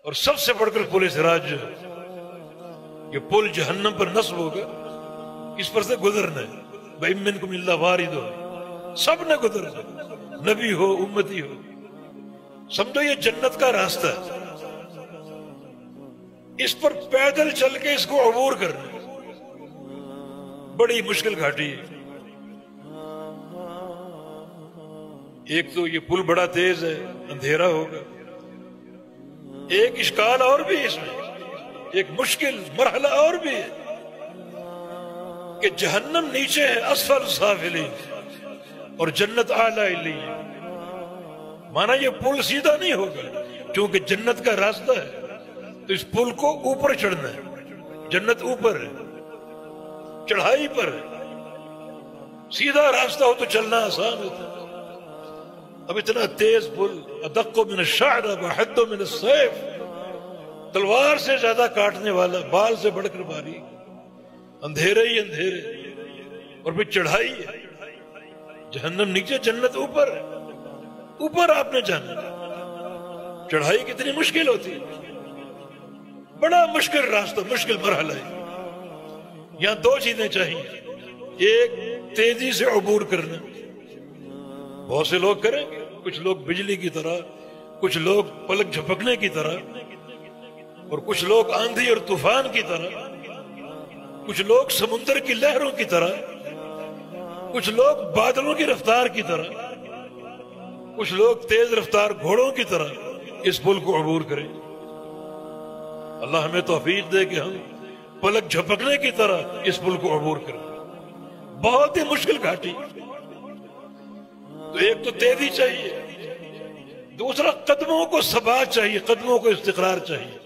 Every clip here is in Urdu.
اور سب سے بڑھ کر پل سراج جو ہے، یہ پل جہنم پر نصب ہوگا، اس پر سے گزرنا ہے۔ بھائی منکم الا واردھا، سب نے گزرنا ہے، نبی ہو امتی ہو، سمجھو یہ جنت کا راستہ ہے، اس پر پیدل چل کے اس کو عبور کرنا ہے، بڑی مشکل گھاٹی ہے۔ ایک تو یہ پل بڑا تیز ہے، اندھیرا ہوگا، ایک اشکال اور بھی ہے اس میں، ایک مشکل مرحلہ اور بھی ہے کہ جہنم نیچے ہے اسفل سافلین اور جنت اعلیٰ علیین، مانا یہ پل سیدھا نہیں ہوگا کیونکہ جنت کا راستہ ہے، تو اس پل کو اوپر چڑھنا ہے، جنت اوپر ہے، چڑھائی پر ہے، سیدھا راستہ ہو تو چلنا آسان ہوتا ہے، اب اتنا تیز پل، ادق من الشعر واحد من السیف، تلوار سے زیادہ کاٹنے والا، بال سے بڑھ کر باریک، اندھیرے ہی اندھیرے، اور پھر چڑھائی ہے، جہنم نیچے جنت اوپر ہے، اوپر آپ نے جانا، چڑھائی کتنی مشکل ہوتی ہے، بڑا مشکل راستہ، مشکل مرحلہ ہے۔ یہاں دو چیزیں چاہیے، ایک تیزی سے عبور کرنا، بہت سے لوگ کریں گے، کچھ لوگ بجلی کی طرح، کچھ لوگ پلک جھپکنے کی طرح، اور کچھ لوگ آندھی اور طوفان کی طرح، کچھ لوگ سمندر کی لہروں کی طرح، کچھ لوگ بادلوں کی رفتار کی طرح، کچھ لوگ تیز رفتار گھوڑوں کی طرح اس پل کو عبور کریں۔ اللہ ہمیں توفیق دے کہ ہم پلک جھپکنے کی طرح اس پل کو عبور کریں، بہت ہی مشکل گھاٹی۔ تو ایک تو تیزی چاہیے، دوسرا قدموں کو ثبات چاہیے، قدموں کو استقرار چاہیے،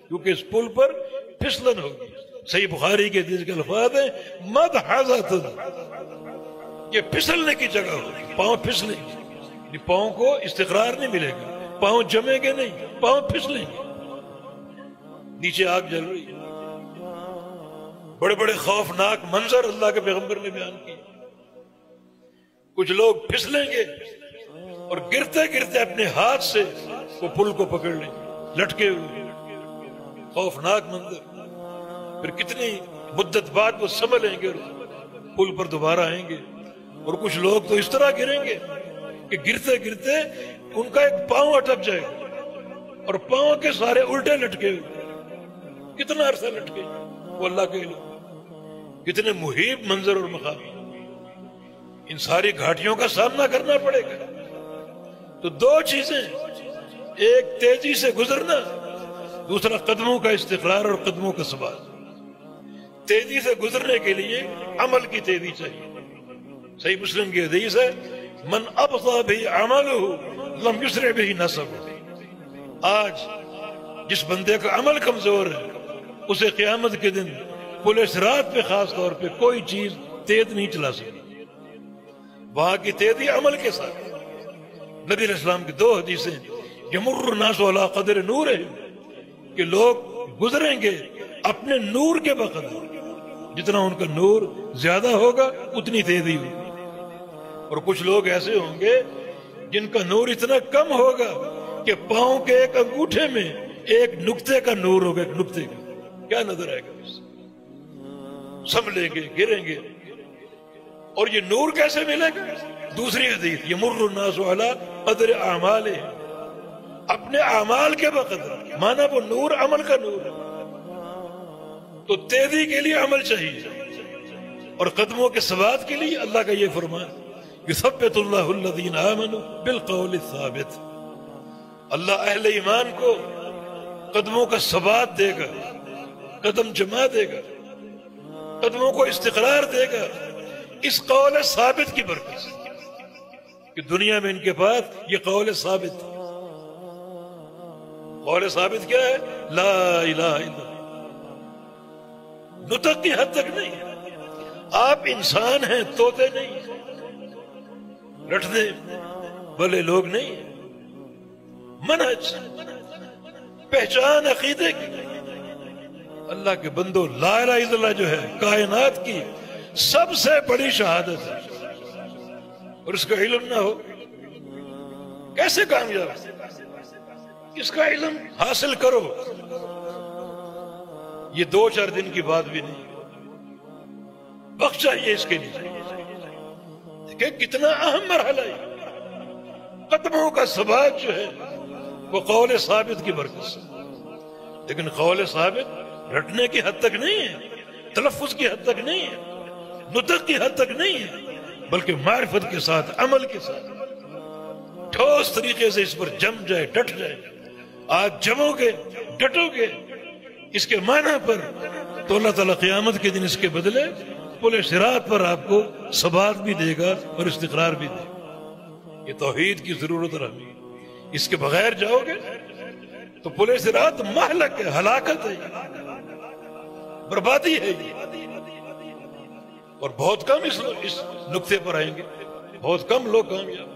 کیونکہ اس پل پر پھسلن ہوگی۔ صحیح بخاری کے حدیث کے الفاظ ہیں مدحضۃ، یہ پھسلنے کی جگہ ہوگی، پاؤں پھسلیں گے، پاؤں کو استقرار نہیں ملے گا، پاؤں جمیں گے نہیں، پاؤں پھسلیں گے۔ نیچے آگ جل رہی ہے، بڑے بڑے خوفناک منظر اللہ کے پیغمبر نے بیان کیے، کچھ لوگ پھسلیں گے اور گرتے گرتے اپنے ہاتھ سے وہ پل کو پکڑ لیں گے، لٹکے ہوئے، خوفناک منظر۔ پھر کتنی مدت بعد وہ سنبھلیں گے اور پل پر دوبارہ آئیں گے، اور کچھ لوگ تو اس طرح گریں گے کہ گرتے گرتے ان کا ایک پاؤں اٹک جائے گا اور پاؤں کے سارے الٹے لٹکے ہوئے، کتنا عرصہ لٹکے، وہ اللہ کے علم۔ کتنے مہیب منظر اور مقام، ان ساری گھاٹیوں کا سامنا کرنا پڑے گا۔ تو دو چیزیں، ایک تیزی سے گزرنا، دوسرا قدموں کا استقرار اور قدموں کا ثبات۔ تیزی سے گزرنے کے لیے عمل کی تیزی چاہیے۔ صحیح مسلم کی حدیث ہے من ابطأ به عمله لم يسرع به نسبه، آج جس بندے کا عمل کمزور ہے اسے قیامت کے دن پل صراط پہ خاص طور پہ کوئی چیز تیز نہیں چلا سکتی۔ وہاں کی تیزی عمل کے ساتھ۔ نبی علیہ السلام کی دو حدیثیں، یمر الناس علی قدر نورہم، کہ لوگ گزریں گے اپنے نور کے بقدر، جتنا ان کا نور زیادہ ہوگا اتنی تیزی ہوگی، اور کچھ لوگ ایسے ہوں گے جن کا نور اتنا کم ہوگا کہ پاؤں کے ایک انگوٹھے میں ایک نقطے کا نور ہوگا، ایک نقطے کا، کیا نظر آئے گا، سنبھلیں گے، گریں گے۔ اور یہ نور کیسے ملے گا؟ دوسری حدیث، یمر الناس علی قدر اعمالہم، اپنے اعمال کے بقدر، مانا وہ نور عمل کا نور ہے۔ تو تیزی کے لیے عمل چاہیے، اور قدموں کے ثبات کے لیے اللہ کا یہ فرمان، یثبت اللہ الذین آمنوا بالقول الثابت، اللہ اہل ایمان کو قدموں کا ثبات دے گا، قدم جما دے گا، قدموں کو استقرار دے گا اس قول ثابت کی برکت سے، کہ دنیا میں ان کے پاس یہ قول ثابت۔ قول ثابت کیا ہے؟ لا الہ الا اللہ، نطق کی حد تک نہیں، آپ انسان ہیں، طوطے نہیں، رٹنے والے لوگ نہیں ہیں، منہج، پہچان عقیدے کی۔ اللہ کے بندو، لا الہ الا اللہ جو ہے کائنات کی سب سے بڑی شہادت ہے، اور اس کا علم نہ ہو کیسے کامیاب؟ اس کا علم حاصل کرو. یہ 2-4 دن کی بات بھی نہیں، وقت چاہیے اس کے لیے. دیکھیں کتنا اہم مرحلہ ہے. قدموں کا ثبات جو ہے وہ قول ثابت کی برکت سے، لیکن قول ثابت رٹنے کی حد تک نہیں ہے، تلفظ کی حد تک نہیں ہے، نطق کی حد تک نہیں ہے، بلکہ معرفت کے ساتھ، عمل کے ساتھ ٹھوس طریقے سے اس پر جم جائے، ڈٹ جائے. آج جمو گے، ڈٹو گے اس کے معنی پر، تو اللہ تعالیٰ قیامت کے دن اس کے بدلے پل صراط پر آپ کو ثبات بھی دے گا اور استقرار بھی دے گا. یہ توحید کی ضرورت رہی. اس کے بغیر جاؤ گے تو پل صراط مہلک ہے، ہلاکت ہے، بربادی ہے یہ. اور بہت کم اس نقطے پر آئیں گے، بہت کم لوگ کامیاب.